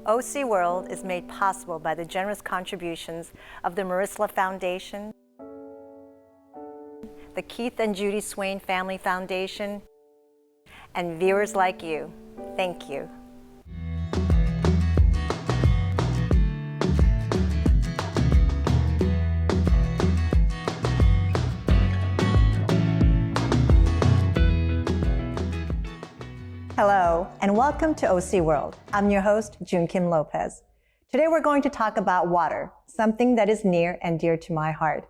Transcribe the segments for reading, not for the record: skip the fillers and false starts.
OC World is made possible by the generous contributions of the Marisla Foundation, the Keith and Judy Swain Family Foundation, and viewers like you. Thank you. Hello, and welcome to OC World. I'm your host, Joone Kim-Lopez. Today we're going to talk about water, something that is near and dear to my heart.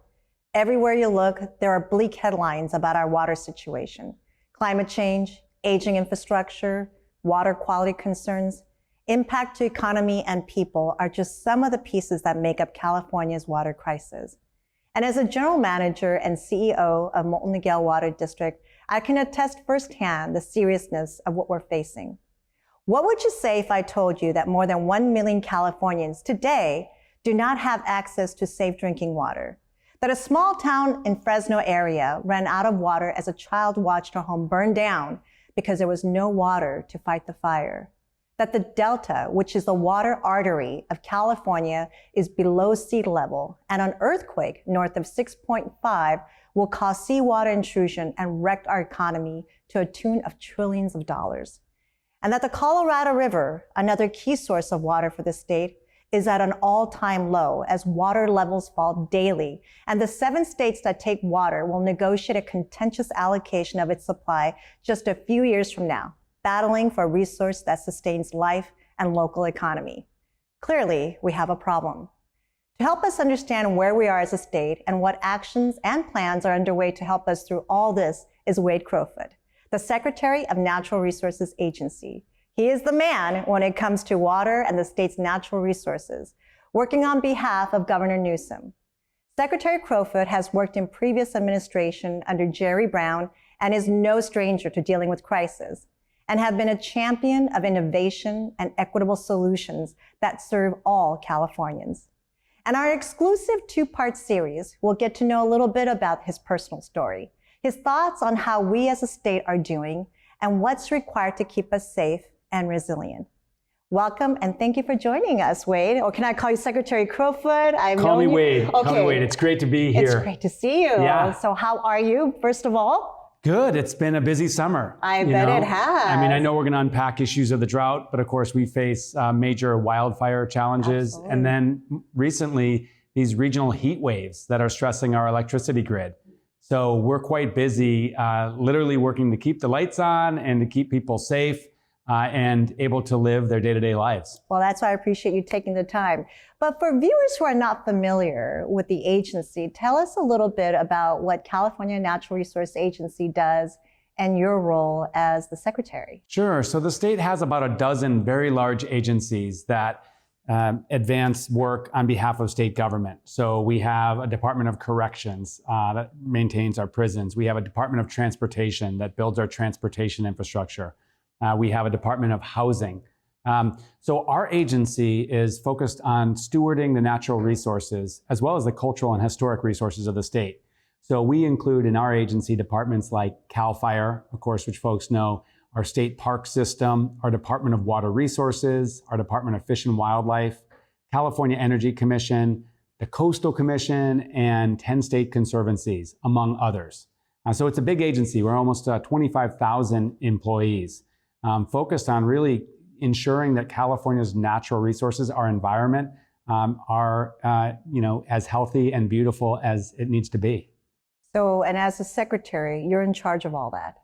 Everywhere you look, there are bleak headlines about our water situation. Climate change, aging infrastructure, water quality concerns, impact to economy and people are just some of the pieces that make up California's water crisis. And as a general manager and CEO of Molten Miguel Water District, I can attest firsthand the seriousness of what we're facing. What would you say if I told you that more than 1 million Californians today do not have access to safe drinking water? That a small town in Fresno area ran out of water as a child watched her home burn down because there was no water to fight the fire? That the Delta, which is the water artery of California, is below sea level, and an earthquake north of 6.5 will cause seawater intrusion and wreck our economy to a tune of trillions of dollars. And that the Colorado River, another key source of water for the state, is at an all-time low as water levels fall daily, and the 7 states that take water will negotiate a contentious allocation of its supply just a few years from now, battling for a resource that sustains life and local economy. Clearly, we have a problem. To help us understand where we are as a state and what actions and plans are underway to help us through all this is Wade Crowfoot, the Secretary of Natural Resources Agency. He is the man when it comes to water and the state's natural resources, working on behalf of Governor Newsom. Secretary Crowfoot has worked in previous administration under Jerry Brown and is no stranger to dealing with crisis, and have been a champion of innovation and equitable solutions that serve all Californians. In our exclusive 2-part series, we'll get to know a little bit about his personal story, his thoughts on how we as a state are doing, and what's required to keep us safe and resilient. Welcome, and thank you for joining us, Wade. Or can I call you Secretary Crowfoot? Call me Wade. Okay. Call me Wade. It's great to be here. It's great to see you. Yeah. So how are you, first of all? Good. It's been a busy summer. I bet it has. I mean, I know we're going to unpack issues of the drought, but of course we face major wildfire challenges. Absolutely. And then recently, these regional heat waves that are stressing our electricity grid. So we're quite busy literally working to keep the lights on and to keep people safe and able to live their day-to-day lives. Well, that's why I appreciate you taking the time. But for viewers who are not familiar with the agency, tell us a little bit about what California Natural Resource Agency does and your role as the secretary. Sure. So the state has about a dozen very large agencies that advance work on behalf of state government. So we have a Department of Corrections that maintains our prisons. We have a Department of Transportation that builds our transportation infrastructure. We have a Department of Housing. So our agency is focused on stewarding the natural resources as well as the cultural and historic resources of the state. So we include in our agency departments like CAL FIRE, of course, which folks know, our state park system, our Department of Water Resources, our Department of Fish and Wildlife, California Energy Commission, the Coastal Commission, and 10 state conservancies, among others. So it's a big agency. We're almost 25,000 employees. Focused on really ensuring that California's natural resources, our environment, are as healthy and beautiful as it needs to be. So, and as a secretary, you're in charge of all that.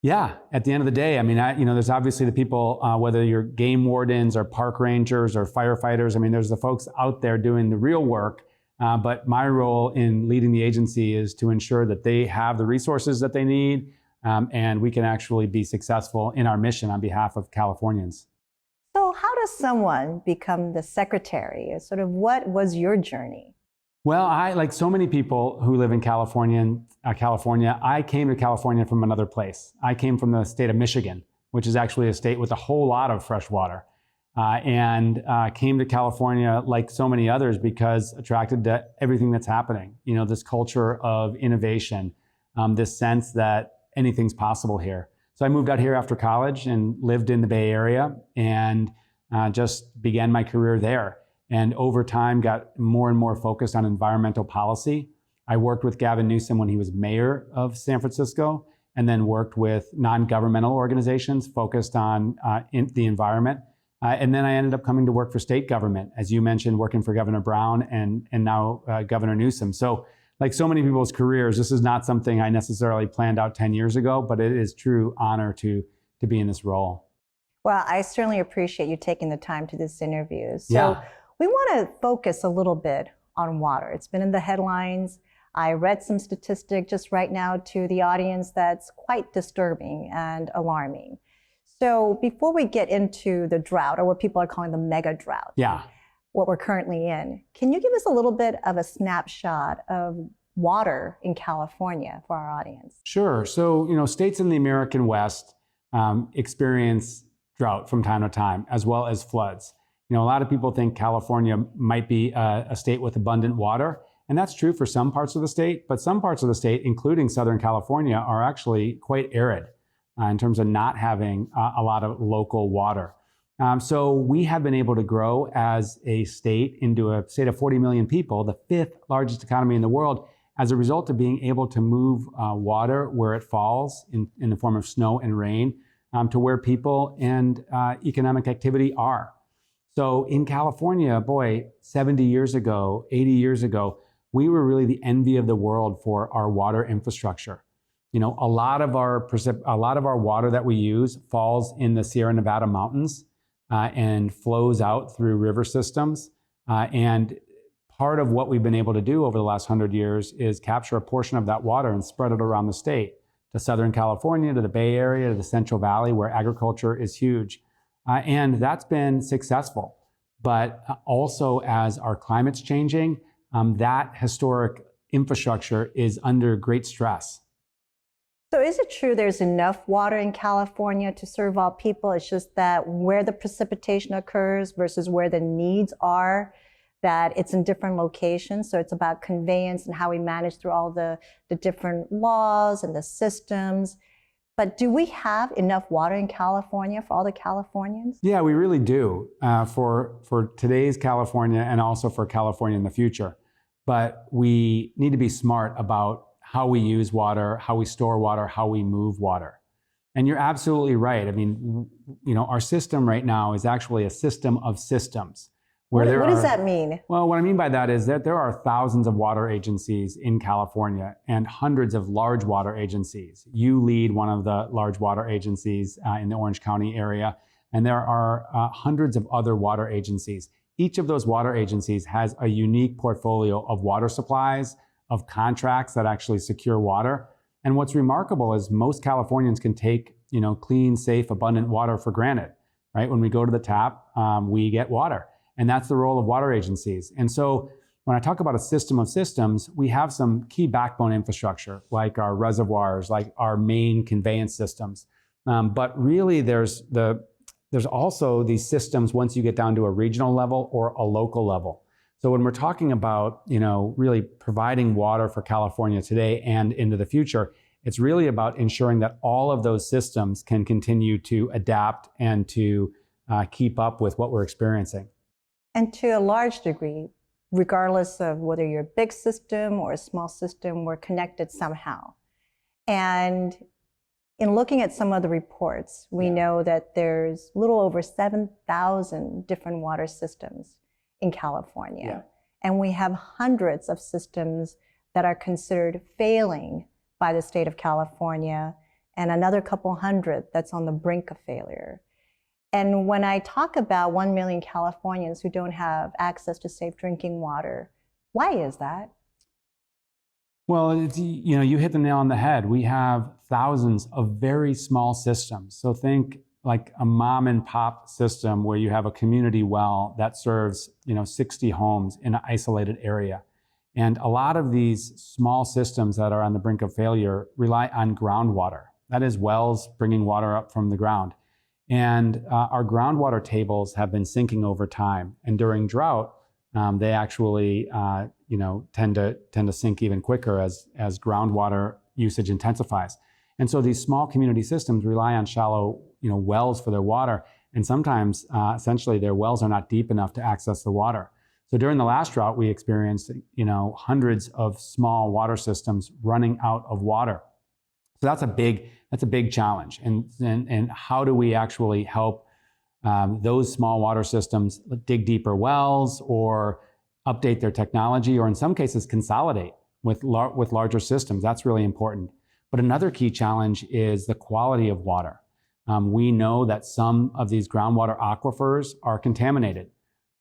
Yeah, at the end of the day, I mean, there's obviously the people, whether you're game wardens or park rangers or firefighters. I mean, there's the folks out there doing the real work. But my role in leading the agency is to ensure that they have the resources that they need. And we can actually be successful in our mission on behalf of Californians. So how does someone become the secretary? Sort of what was your journey? Well, like so many people who live in California, I came to California from another place. I came from the state of Michigan, which is actually a state with a whole lot of fresh water. And came to California like so many others because attracted to everything that's happening. You know, this culture of innovation, this sense that anything's possible here. So I moved out here after college and lived in the Bay Area and just began my career there. And over time, got more and more focused on environmental policy. I worked with Gavin Newsom when he was mayor of San Francisco, and then worked with non-governmental organizations focused on the environment. And then I ended up coming to work for state government, as you mentioned, working for Governor Brown and now Governor Newsom. So like so many people's careers, this is not something I necessarily planned out 10 years ago, but it is true honor to be in this role. Well, I certainly appreciate you taking the time to this interview. So we want to focus a little bit on water. It's been in the headlines. I read some statistic just right now to the audience that's quite disturbing and alarming. So before we get into the drought, or what people are calling the mega drought, what we're currently in, can you give us a little bit of a snapshot of water in California for our audience? Sure. So, states in the American West experience drought from time to time, as well as floods. A lot of people think California might be a state with abundant water. And that's true for some parts of the state, but some parts of the state, including Southern California, are actually quite arid in terms of not having a lot of local water. So we have been able to grow as a state into a state of 40 million people, the 5th largest economy in the world, as a result of being able to move water where it falls in the form of snow and rain to where people and economic activity are. So in California, 70 years ago, 80 years ago, we were really the envy of the world for our water infrastructure. A lot of our water that we use falls in the Sierra Nevada mountains and flows out through river systems. And part of what we've been able to do over the last 100 years is capture a portion of that water and spread it around the state, to Southern California, to the Bay Area, to the Central Valley, where agriculture is huge. And that's been successful. But also, as our climate's changing, that historic infrastructure is under great stress. So is it true there's enough water in California to serve all people? It's just that where the precipitation occurs versus where the needs are, that it's in different locations. So it's about conveyance and how we manage through all the different laws and the systems. But do we have enough water in California for all the Californians? Yeah, we really do for today's California and also for California in the future. But we need to be smart about how we use water, how we store water, how we move water. And you're absolutely right. I mean, our system right now is actually a system of systems. What does that mean? Well, what I mean by that is that there are thousands of water agencies in California and hundreds of large water agencies. You lead one of the large water agencies in the Orange County area, and there are hundreds of other water agencies. Each of those water agencies has a unique portfolio of water supplies, of contracts that actually secure water. And what's remarkable is most Californians can take, clean, safe, abundant water for granted, right? When we go to the tap, we get water. And that's the role of water agencies. And so when I talk about a system of systems, we have some key backbone infrastructure, like our reservoirs, like our main conveyance systems. But really, there's also these systems once you get down to a regional level or a local level. So when we're talking about, really providing water for California today and into the future, it's really about ensuring that all of those systems can continue to adapt and to keep up with what we're experiencing. And to a large degree, regardless of whether you're a big system or a small system, we're connected somehow. And in looking at some of the reports, we know that there's a little over 7,000 different water systems in California. And we have hundreds of systems that are considered failing by the state of California, and another couple hundred that's on the brink of failure. And when I talk about 1 million Californians who don't have access to safe drinking water, why is that? Well, you hit the nail on the head. We have thousands of very small systems. So think like a mom and pop system where you have a community well that serves, 60 homes in an isolated area. And a lot of these small systems that are on the brink of failure rely on groundwater. That is wells bringing water up from the ground. And our groundwater tables have been sinking over time. And during drought, they actually, tend to sink even quicker as groundwater usage intensifies. And so these small community systems rely on shallow, wells for their water. And sometimes, essentially, their wells are not deep enough to access the water. So during the last drought, we experienced, hundreds of small water systems running out of water. So that's a big challenge. And how do we actually help those small water systems dig deeper wells or update their technology, or in some cases consolidate with larger systems? That's really important. But another key challenge is the quality of water. We know that some of these groundwater aquifers are contaminated,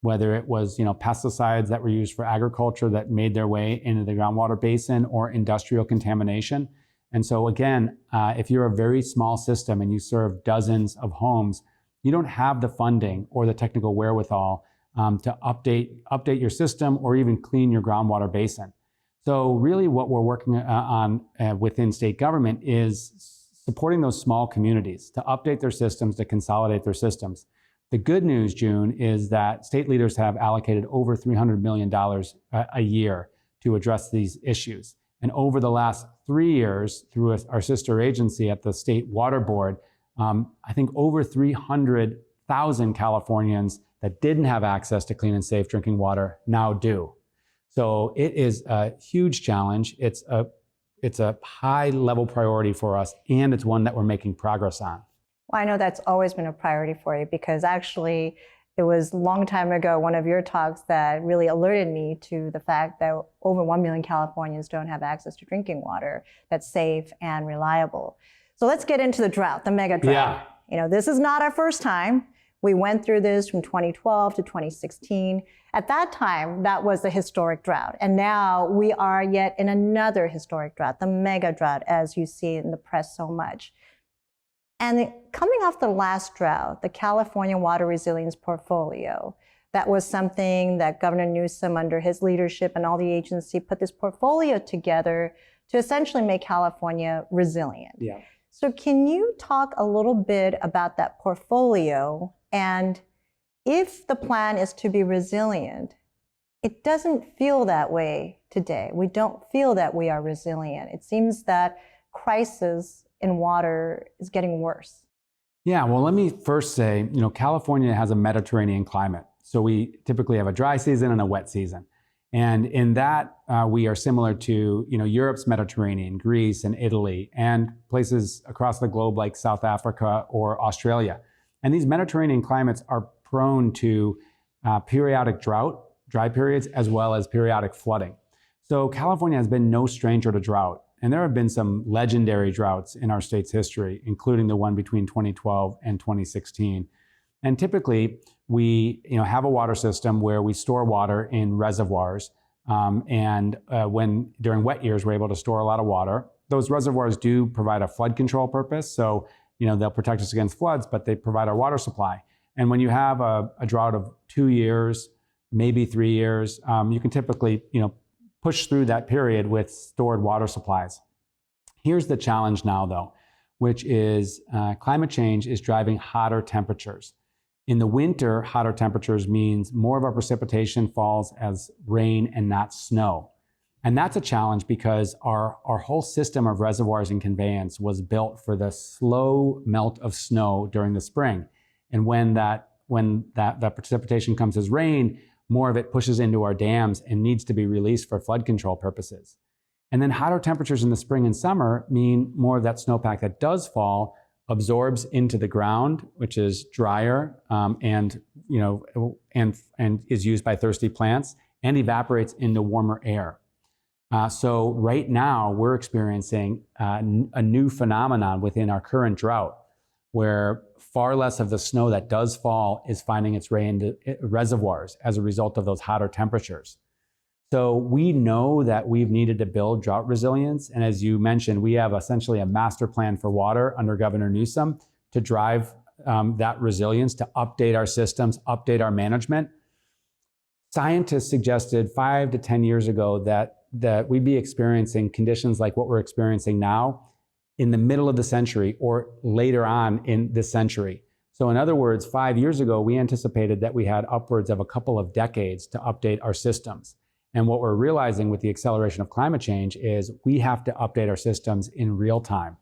whether it was pesticides that were used for agriculture that made their way into the groundwater basin, or industrial contamination. And so again, if you're a very small system and you serve dozens of homes, you don't have the funding or the technical wherewithal to update your system or even clean your groundwater basin. So really what we're working on within state government is supporting those small communities to update their systems, to consolidate their systems. The good news, Joone, is that state leaders have allocated over $300 million a year to address these issues. And over the last 3 years, through our sister agency at the State Water Board, I think over 300,000 Californians that didn't have access to clean and safe drinking water now do. So it is a huge challenge. It's a high level priority for us, and it's one that we're making progress on. Well, I know that's always been a priority for you, because actually it was a long time ago, one of your talks that really alerted me to the fact that over 1 million Californians don't have access to drinking water that's safe and reliable. So let's get into the drought, the mega drought. Yeah. This is not our first time. We went through this from 2012 to 2016. At that time, that was a historic drought. And now we are yet in another historic drought, the mega drought, as you see in the press so much. And coming off the last drought, the California Water Resilience Portfolio, that was something that Governor Newsom, under his leadership and all the agency, put this portfolio together to essentially make California resilient. Yeah. So can you talk a little bit about that portfolio? And if the plan is to be resilient, it doesn't feel that way today. We don't feel that we are resilient. It seems that crisis in water is getting worse. Yeah, well, let me first say, California has a Mediterranean climate. So we typically have a dry season and a wet season. And in that, we are similar to, Europe's Mediterranean, Greece and Italy, and places across the globe like South Africa or Australia. And these Mediterranean climates are prone to periodic drought, dry periods, as well as periodic flooding. So California has been no stranger to drought. And there have been some legendary droughts in our state's history, including the one between 2012 and 2016. And typically, we have a water system where we store water in reservoirs. When during wet years, we're able to store a lot of water. Those reservoirs do provide a flood control purpose. So they'll protect us against floods, but they provide our water supply. And when you have a drought of 2 years, maybe 3 years, you can typically push through that period with stored water supplies. Here's the challenge now, though, which is climate change is driving hotter temperatures. In the winter, hotter temperatures means more of our precipitation falls as rain and not snow. And that's a challenge because our whole system of reservoirs and conveyance was built for the slow melt of snow during the spring. And when that precipitation comes as rain, more of it pushes into our dams and needs to be released for flood control purposes. And then hotter temperatures in the spring and summer mean more of that snowpack that does fall absorbs into the ground, which is drier and is used by thirsty plants, and evaporates into warmer air. So right now we're experiencing a new phenomenon within our current drought, where far less of the snow that does fall is finding its way into reservoirs as a result of those hotter temperatures. So we know that we've needed to build drought resilience. And as you mentioned, we have essentially a master plan for water under Governor Newsom to drive that resilience, to update our systems, update our management. Scientists suggested 5 to 10 years ago that we'd be experiencing conditions like what we're experiencing now in the middle of the century or later on in this century. So in other words, 5 years ago, we anticipated that we had upwards of a couple of decades to update our systems. And what we're realizing with the acceleration of climate change is we have to update our systems in real time.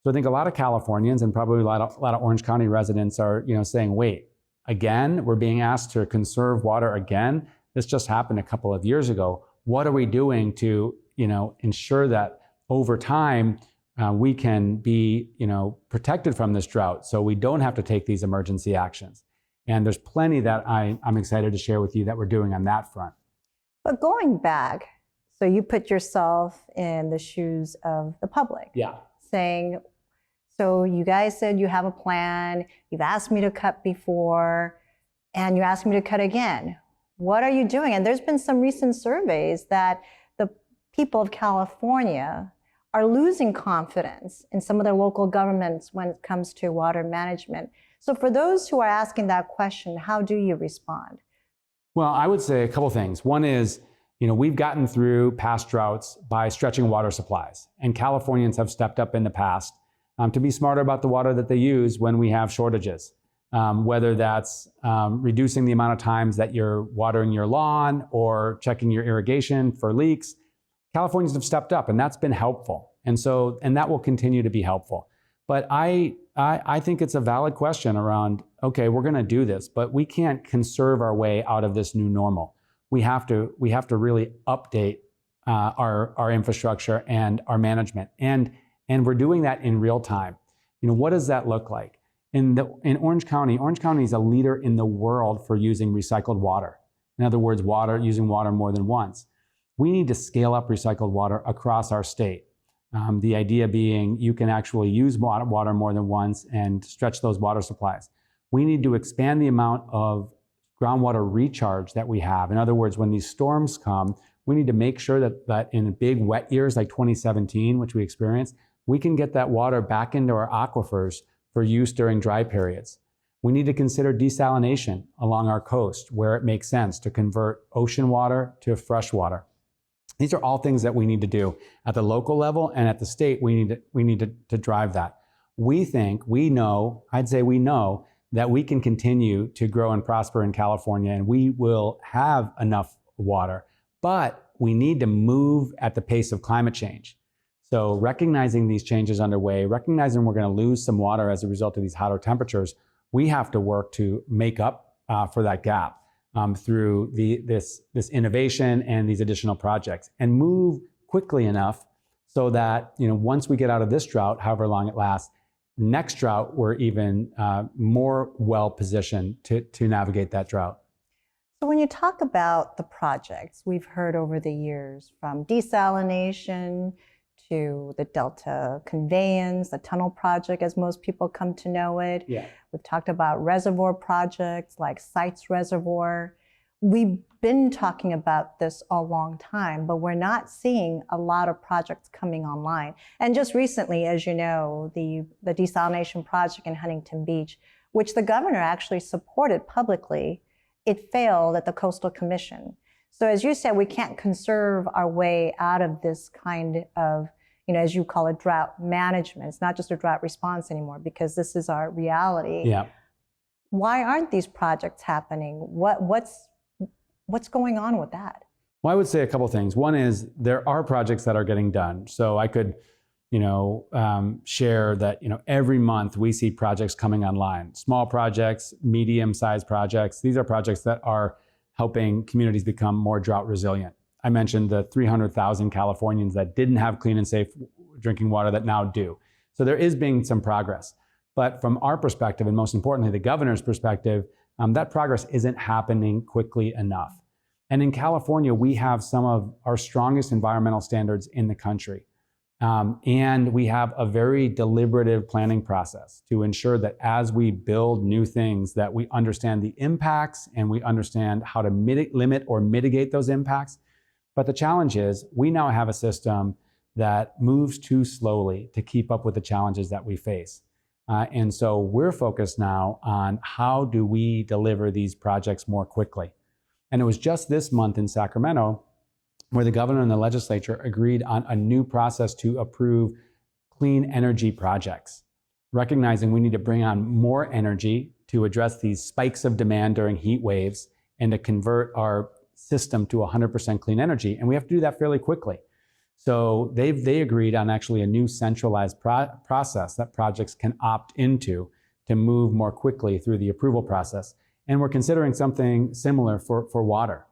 So I think a lot of Californians and probably a lot of Orange County residents are, saying, wait, again, we're being asked to conserve water again. This just happened a couple of years ago. What are we doing to, ensure that over time we can be, protected from this drought so we don't have to take these emergency actions? And there's plenty that I'm excited to share with you that we're doing on that front. But going back, so you put yourself in the shoes of the public. Yeah. Saying, so you guys said you have a plan, you've asked me to cut before, and you asked me to cut again. What are you doing? And there's been some recent surveys that the people of California are losing confidence in some of their local governments when it comes to water management. So for those who are asking that question, how do you respond? Well, I would say a couple things. One is, we've gotten through past droughts by stretching water supplies, and Californians have stepped up in the past to be smarter about the water that they use when we have shortages, whether that's reducing the amount of times that you're watering your lawn or checking your irrigation for leaks. Californians have stepped up, and that's been helpful. And that will continue to be helpful. But I think it's a valid question around, okay, we're going to do this, but we can't conserve our way out of this new normal. We have to really update our infrastructure and our management, and we're doing that in real time. What does that look like? In Orange County is a leader in the world for using recycled water. In other words, using water more than once. We need to scale up recycled water across our state. The idea being you can actually use water more than once and stretch those water supplies. We need to expand the amount of groundwater recharge that we have. In other words, when these storms come, we need to make sure that in big wet years like 2017, which we experienced, we can get that water back into our aquifers for use during dry periods. We need to consider desalination along our coast where it makes sense to convert ocean water to fresh water. These are all things that we need to do at the local level, and at the state, we need to drive that. We know that we can continue to grow and prosper in California, and we will have enough water, but we need to move at the pace of climate change. So recognizing these changes underway, recognizing we're going to lose some water as a result of these hotter temperatures, we have to work to make up for that gap through this innovation and these additional projects, and move quickly enough so that once we get out of this drought, however long it lasts, next drought we're even more well positioned to navigate that drought. So when you talk about the projects, we've heard over the years from desalination to the Delta conveyance, the tunnel project, as most people come to know it. Yeah. We've talked about reservoir projects like Sites Reservoir. We've been talking about this a long time, but we're not seeing a lot of projects coming online. And just recently, as you know, the desalination project in Huntington Beach, which the governor actually supported publicly, it failed at the Coastal Commission. So as you said, we can't conserve our way out of this kind of, as you call it, drought management. It's not just a drought response anymore, because this is our reality. Yeah. Why aren't these projects happening? What's going on with that? Well, I would say a couple things. One is there are projects that are getting done. So I could, share that, every month we see projects coming online. Small projects, medium-sized projects. These are projects that are helping communities become more drought resilient. I mentioned the 300,000 Californians that didn't have clean and safe drinking water that now do. So there is being some progress. But from our perspective, and most importantly, the governor's perspective, that progress isn't happening quickly enough. And in California, we have some of our strongest environmental standards in the country. And we have a very deliberative planning process to ensure that as we build new things, that we understand the impacts and we understand how to limit or mitigate those impacts. But the challenge is we now have a system that moves too slowly to keep up with the challenges that we face. And so we're focused now on how do we deliver these projects more quickly. And it was just this month in Sacramento where the governor and the legislature agreed on a new process to approve clean energy projects, recognizing we need to bring on more energy to address these spikes of demand during heat waves and to convert our system to 100% clean energy. And we have to do that fairly quickly. So they agreed on actually a new centralized process that projects can opt into to move more quickly through the approval process. And we're considering something similar for water.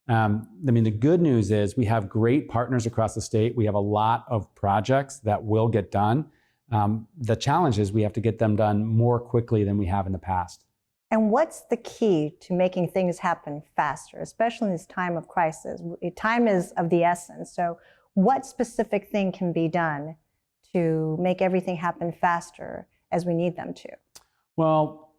The good news is we have great partners across the state. We have a lot of projects that will get done. The challenge is we have to get them done more quickly than we have in the past. And what's the key to making things happen faster, especially in this time of crisis? Time is of the essence. So what specific thing can be done to make everything happen faster as we need them to? Well,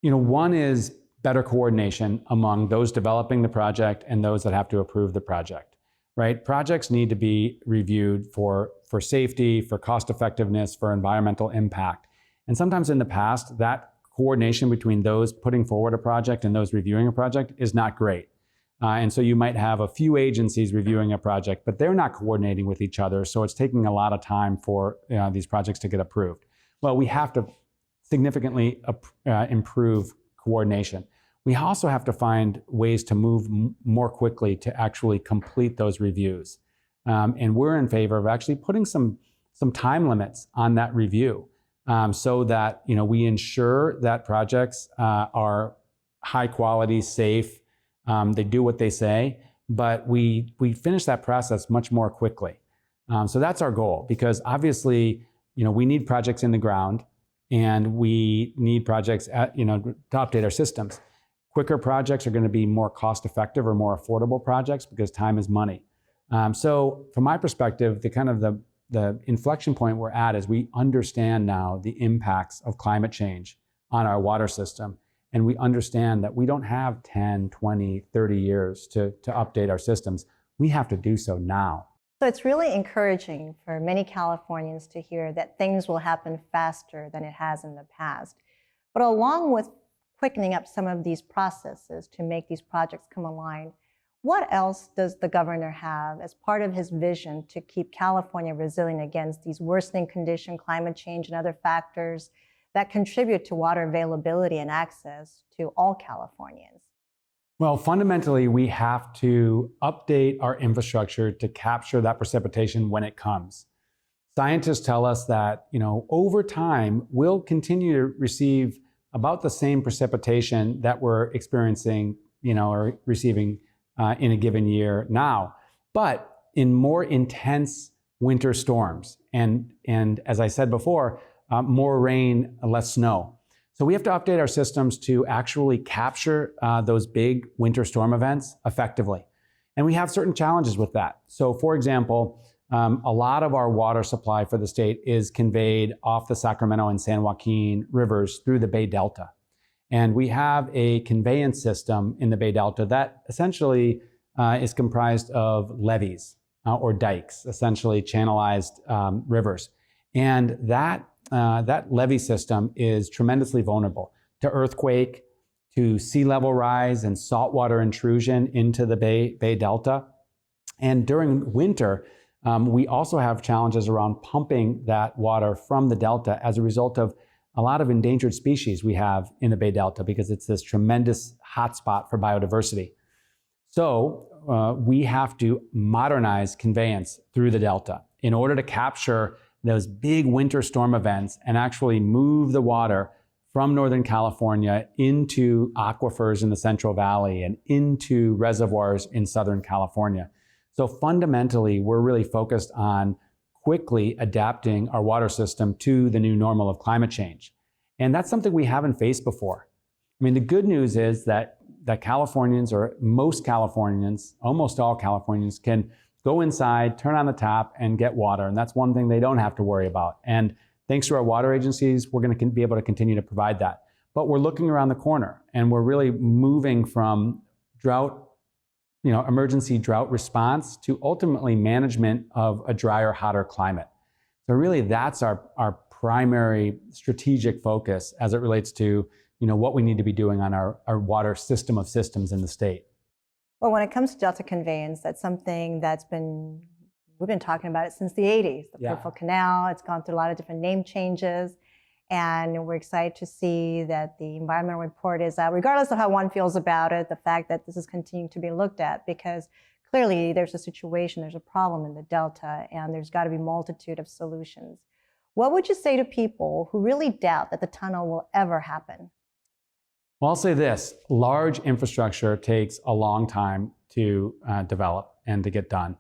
one is better coordination among those developing the project and those that have to approve the project, right? Projects need to be reviewed for safety, for cost effectiveness, for environmental impact. And sometimes in the past, that coordination between those putting forward a project and those reviewing a project is not great. And so you might have a few agencies reviewing a project, but they're not coordinating with each other. So it's taking a lot of time for these projects to get approved. Well, we have to significantly improve coordination. We also have to find ways to move more quickly to actually complete those reviews. And we're in favor of actually putting some time limits on that review. So that we ensure that projects are high quality, safe, they do what they say, but we finish that process much more quickly. So that's our goal, because obviously we need projects in the ground, and we need projects to update our systems. Quicker projects are going to be more cost effective or more affordable projects because time is money. So from my perspective, the inflection point we're at is we understand now the impacts of climate change on our water system. And we understand that we don't have 10, 20, 30 years to update our systems. We have to do so now. So it's really encouraging for many Californians to hear that things will happen faster than it has in the past. But along with quickening up some of these processes to make these projects come online, what else does the governor have as part of his vision to keep California resilient against these worsening conditions, climate change, and other factors that contribute to water availability and access to all Californians? Well, fundamentally, we have to update our infrastructure to capture that precipitation when it comes. Scientists tell us that, over time, we'll continue to receive about the same precipitation that we're experiencing, or receiving in a given year now, but in more intense winter storms. And as I said before, more rain, less snow. So we have to update our systems to actually capture those big winter storm events effectively. And we have certain challenges with that. So for example, a lot of our water supply for the state is conveyed off the Sacramento and San Joaquin rivers through the Bay Delta. And we have a conveyance system in the Bay Delta that essentially is comprised of levees or dikes, essentially channelized rivers. And that levee system is tremendously vulnerable to earthquake, to sea level rise and saltwater intrusion into the Bay Delta. And during winter, we also have challenges around pumping that water from the Delta as a result of a lot of endangered species we have in the Bay Delta, because it's this tremendous hotspot for biodiversity. So we have to modernize conveyance through the Delta in order to capture those big winter storm events and actually move the water from Northern California into aquifers in the Central Valley and into reservoirs in Southern California. So fundamentally, we're really focused on quickly adapting our water system to the new normal of climate change. And that's something we haven't faced before. The good news is that Californians, or most Californians, almost all Californians, can go inside, turn on the tap, and get water. And that's one thing they don't have to worry about. And thanks to our water agencies, we're going to be able to continue to provide that. But we're looking around the corner, and we're really moving from emergency drought response to ultimately management of a drier, hotter climate. So really that's our primary strategic focus as it relates to what we need to be doing on our water system of systems in the state. Well, when it comes to Delta conveyance, that's something we've been talking about it since the 80s. The Peripheral Canal, it's gone through a lot of different name changes. And we're excited to see that the environmental report is out, regardless of how one feels about it, the fact that this is continuing to be looked at, because clearly there's a situation, there's a problem in the Delta, and there's got to be a multitude of solutions. What would you say to people who really doubt that the tunnel will ever happen? Well, I'll say this, large infrastructure takes a long time to develop and to get done.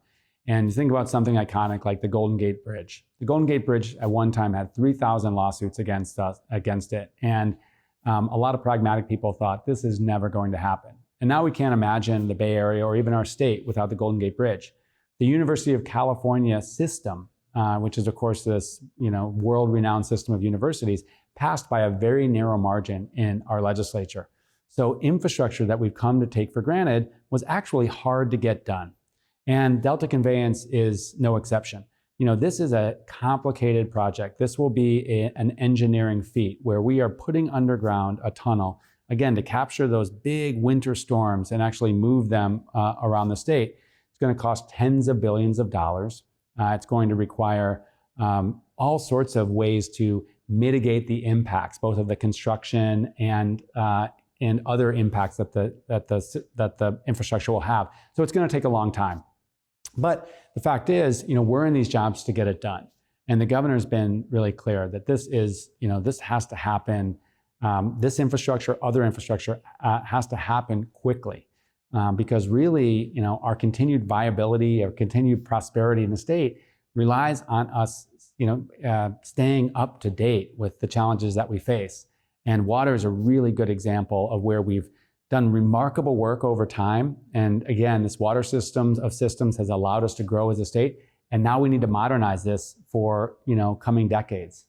And you think about something iconic like the Golden Gate Bridge. The Golden Gate Bridge at one time had 3,000 lawsuits against it. And a lot of pragmatic people thought this is never going to happen. And now we can't imagine the Bay Area or even our state without the Golden Gate Bridge. The University of California system, which is of course this world-renowned system of universities, passed by a very narrow margin in our legislature. So infrastructure that we've come to take for granted was actually hard to get done. And Delta Conveyance is no exception. This is a complicated project. This will be an engineering feat where we are putting underground a tunnel, again, to capture those big winter storms and actually move them around the state. It's going to cost tens of billions of dollars. It's going to require all sorts of ways to mitigate the impacts, both of the construction and other impacts that the infrastructure will have. So it's going to take a long time. But the fact is, we're in these jobs to get it done. And the governor's been really clear that this has to happen. This infrastructure, other infrastructure has to happen quickly. Because really, our continued viability, our continued prosperity in the state relies on us, staying up to date with the challenges that we face. And water is a really good example of where we've done remarkable work over time. And again, this water systems has allowed us to grow as a state. And now we need to modernize this for, coming decades.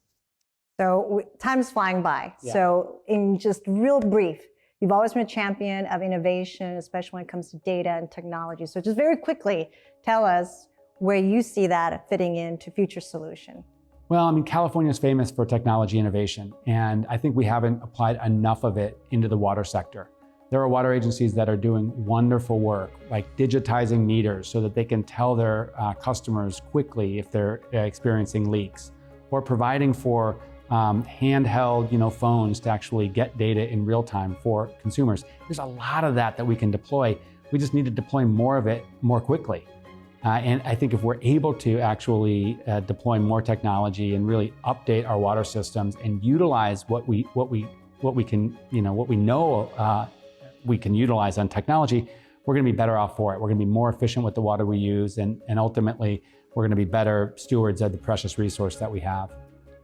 So time's flying by. Yeah. So in just real brief, you've always been a champion of innovation, especially when it comes to data and technology. So just very quickly, tell us where you see that fitting into future solution. Well, California is famous for technology innovation, and I think we haven't applied enough of it into the water sector. There are water agencies that are doing wonderful work, like digitizing meters so that they can tell their customers quickly if they're experiencing leaks, or providing for handheld phones to actually get data in real time for consumers. There's a lot of that we can deploy. We just need to deploy more of it more quickly. And I think if we're able to actually deploy more technology and really update our water systems and utilize what we know we can utilize on technology, we're going to be better off for it. We're going to be more efficient with the water we use, and ultimately we're going to be better stewards of the precious resource that we have.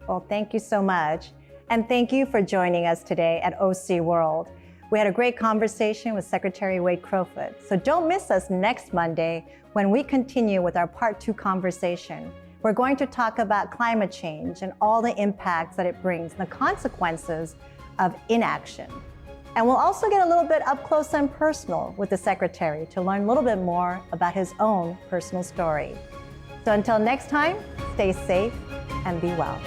Well, thank you so much. And thank you for joining us today at OC World. We had a great conversation with Secretary Wade Crowfoot. So don't miss us next Monday when we continue with our Part 2 conversation. We're going to talk about climate change and all the impacts that it brings and the consequences of inaction. And we'll also get a little bit up close and personal with the Secretary to learn a little bit more about his own personal story. So until next time, stay safe and be well.